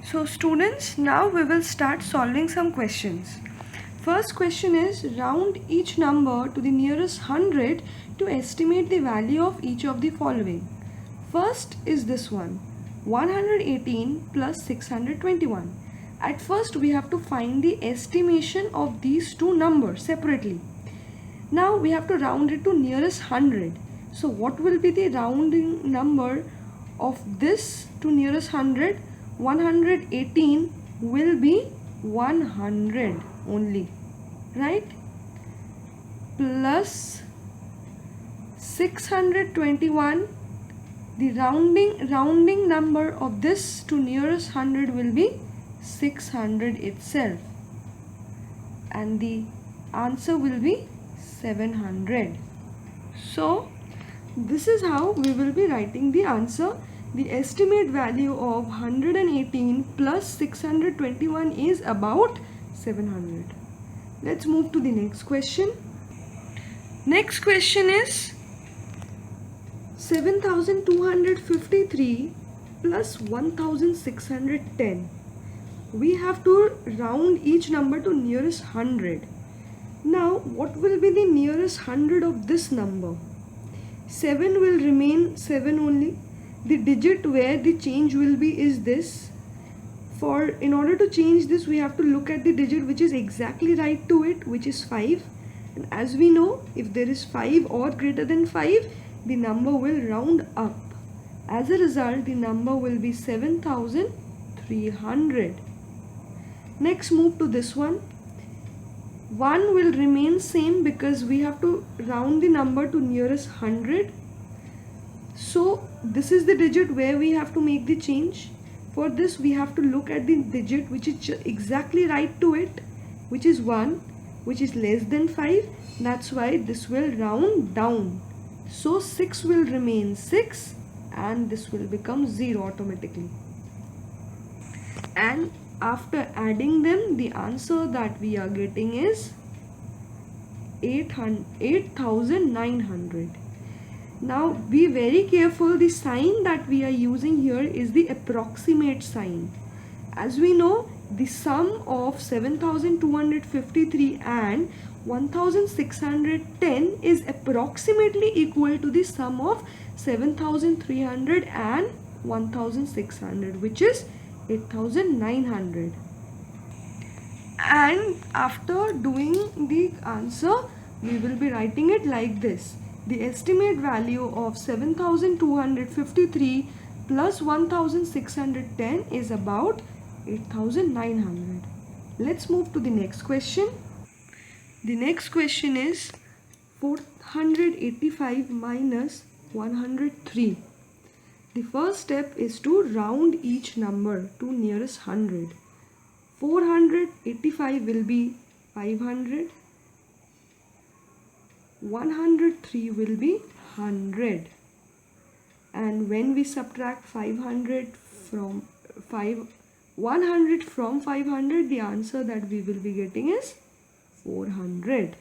So students, now we will start solving some questions. First question is, round each number to the nearest hundred to estimate the value of each of the following. First is this one, 118 plus 621. At first we have to find the estimation of these two numbers separately. Now we have to round it to nearest hundred. So what will be the rounding number of this to nearest hundred? 118 will be 100 only, right? Plus 621, the rounding number of this to nearest hundred will be 600 itself, and the answer will be 700. So this is how we will be writing the answer. The estimate value of 118 plus 621 is about 700. Let's move to the next question. Next question is 7253 plus 1610. We have to round each number to nearest hundred. Now what will be the nearest hundred of this number? 7 will remain 7 only. The digit where the change will be is this. In order to change this, we have to look at the digit which is exactly right to it, which is 5. And as we know, if there is 5 or greater than 5, the number will round up. As a result, the number will be 7300. Next, move to this one. 1 will remain same because we have to round the number to nearest hundred. So this is the digit where we have to make the change. For this we have to look at the digit which is exactly right to it, which is 1, which is less than 5. That's why this will round down. So 6 will remain 6 and this will become 0 automatically. And after adding them, the answer that we are getting is 8900. Now be very careful, the sign that we are using here is the approximate sign. As we know, the sum of 7253 and 1610 is approximately equal to the sum of 7300 and 1600, which is 8900. And after doing the answer, we will be writing it like this. The estimate value of 7253 plus 1610 is about 8900. Let's move to the next question. The next question is 485 minus 103. The first step is to round each number to nearest hundred. 485 will be 500. 103 will be 100. And when we subtract 100 from 500, the answer that we will be getting is 400.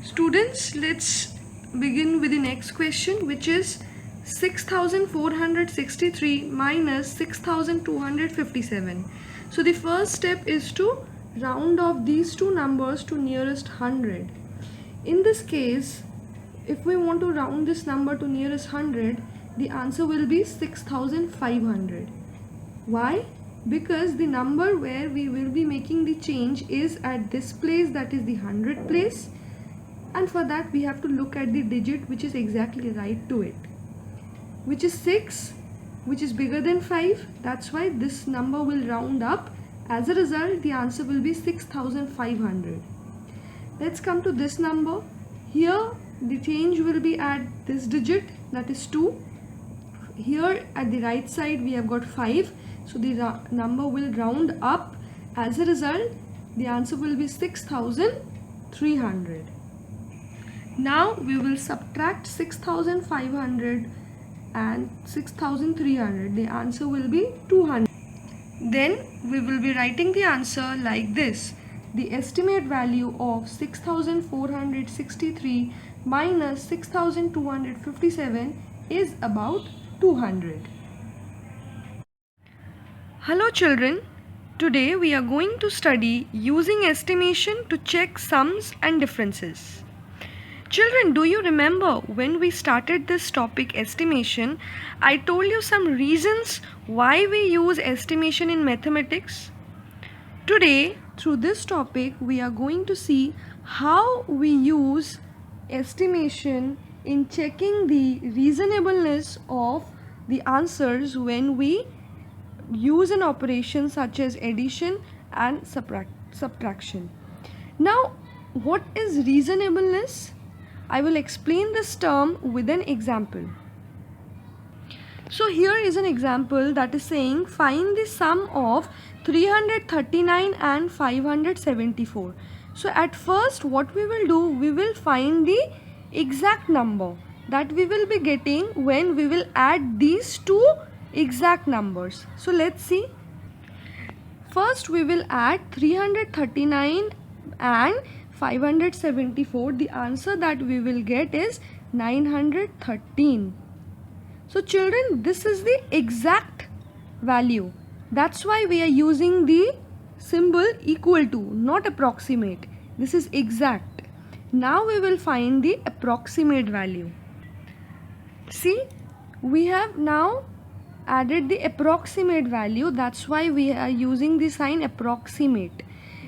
Students, let's begin with the next question, which is 6463 minus 6257. So the first step is to round off these two numbers to nearest hundred. In this case, if we want to round this number to nearest hundred, the answer will be 6500. Why? Because the number where we will be making the change is at this place, that is the 100 place, and for that we have to look at the digit which is exactly right to it, which is 6, which is bigger than 5. That's why this number will round up. As a result, the answer will be 6500. Let's come to this number. Here the change will be at this digit, that is 2. Here at the right side we have got 5, so the number will round up. As a result, the answer will be 6300. Now we will subtract 6500 and 6300. The answer will be 200. Then we will be writing the answer like this. The estimate value of 6463 minus 6257 is about 200. Hello children, today we are going to study using estimation to check sums and differences. Children, do you remember when we started this topic estimation, I told you some reasons why we use estimation in mathematics? Today, through this topic, we are going to see how we use estimation in checking the reasonableness of the answers when we use an operation such as addition and subtraction. Now, what is reasonableness? I will explain this term with an example. So here is an example that is saying find the sum of 339 and 574. So at first what we will do, we will find the exact number that we will be getting when we will add these two exact numbers. So let's see. First we will add 339 and 574. The answer that we will get is 913. So children, this is the exact value. That's why we are using the symbol equal to, not approximate. This is exact. Now we will find the approximate value. See, we have now added the approximate value. That's why we are using the sign approximate.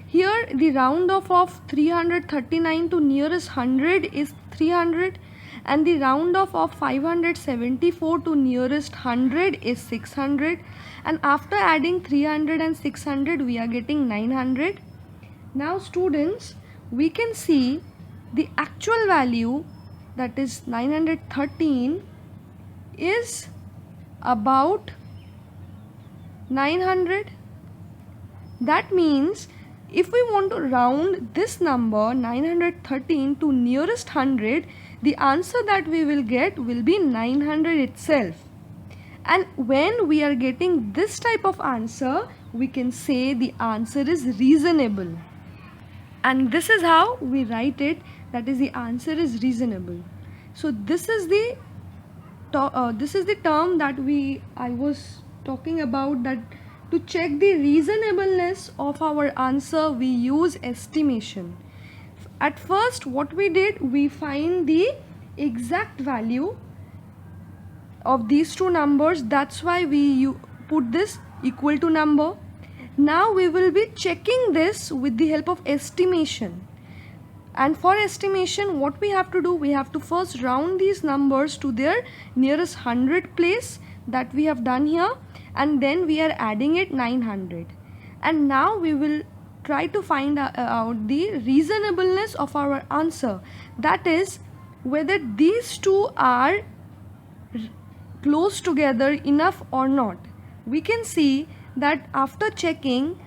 Here the round off of 339 to nearest 100 is 300, and the round off of 574 to nearest 100 is 600, and after adding 300 and 600 we are getting 900. Now students, we can see the actual value, that is 913, is about 900. That means if we want to round this number 913 to nearest 100, the answer that we will get will be 900 itself. And when we are getting this type of answer, we can say the answer is reasonable. And this is how we write it, that is the answer is reasonable. So this is the term that I was talking about, that to check the reasonableness of our answer we use estimation. At first what we did, we find the exact value of these two numbers. That's why we put this equal to number. Now we will be checking this with the help of estimation. And for estimation, what we have to do, we have to first round these numbers to their nearest 100 place, that we have done here, and then we are adding it 900. And now we will try to find out the reasonableness of our answer, that is whether these two are close together enough or not. We can see that after checking,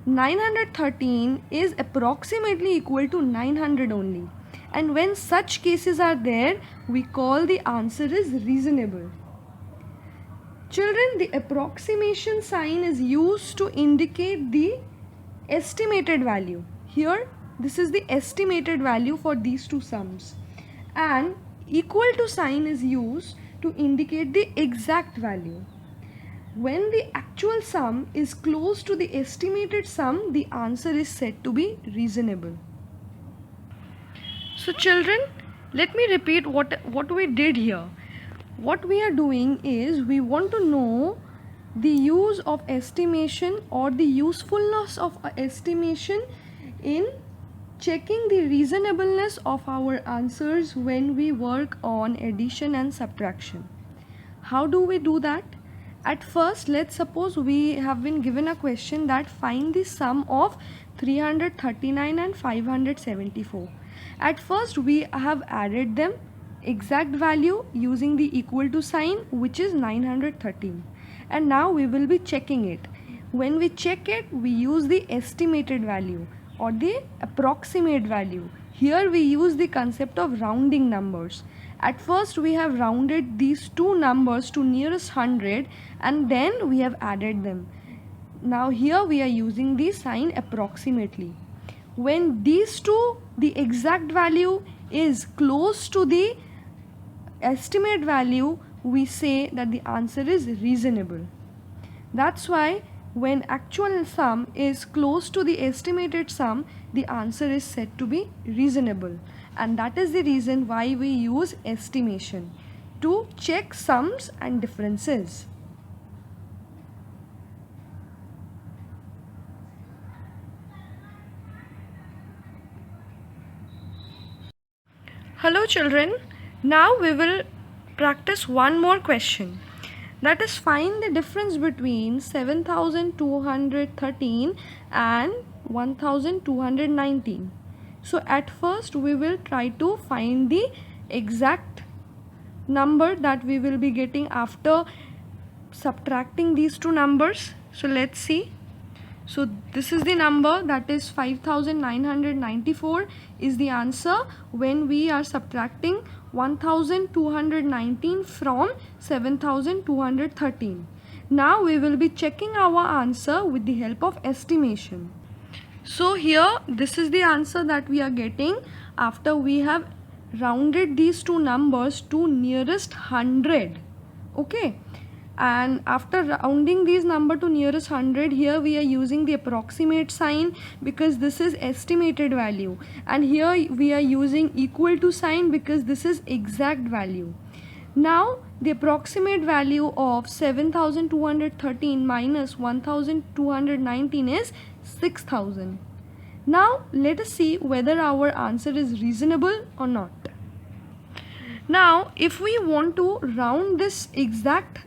913 is approximately equal to 900 only, and when such cases are there, we call the answer is reasonable. Children, the approximation sign is used to indicate the estimated value. Here this is the estimated value for these two sums, and equal to sign is used to indicate the exact value. When the actual sum is close to the estimated sum, the answer is said to be reasonable. So children, let me repeat what we did here. What we are doing is, we want to know the use of estimation or the usefulness of estimation in checking the reasonableness of our answers when we work on addition and subtraction. How do we do that? At first, let's suppose we have been given a question that find the sum of 339 and 574. At first, we have added them exact value using the equal to sign, which is 913. And now we will be checking it. When we check it, we use the estimated value or the approximate value. Here we use the concept of rounding numbers. At first we have rounded these two numbers to nearest 100, and then we have added them. Now here we are using the sign approximately. When these two, the exact value is close to the estimate value, we say that the answer is reasonable. That's why when actual sum is close to the estimated sum, the answer is said to be reasonable. And that is the reason why we use estimation to check sums and differences. Hello children, now we will practice one more question. That is, find the difference between 7213 and 1219. So at first we will try to find the exact number that we will be getting after subtracting these two numbers. So let's see. So this is the number, that is 5994 is the answer when we are subtracting 1219 from 7213. Now we will be checking our answer with the help of estimation. So here this is the answer that we are getting after we have rounded these two numbers to nearest 100. Okay, and after rounding these number to nearest 100, here we are using the approximate sign because this is estimated value, and here we are using equal to sign because this is exact value. Now the approximate value of 7213 minus 1219 is 6000. Now let us see whether our answer is reasonable or not. Now if we want to round this exact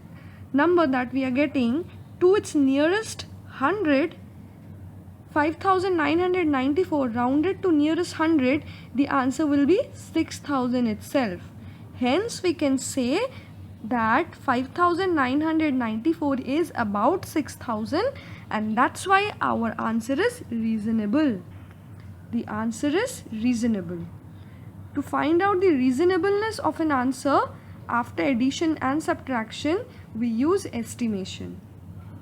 number that we are getting to its nearest 100, 5994 rounded to nearest 100, the answer will be 6000 itself. Hence we can say that 5994 is about 6000, and that's why our answer is reasonable. The answer is reasonable. To find out the reasonableness of an answer after addition and subtraction, we use estimation.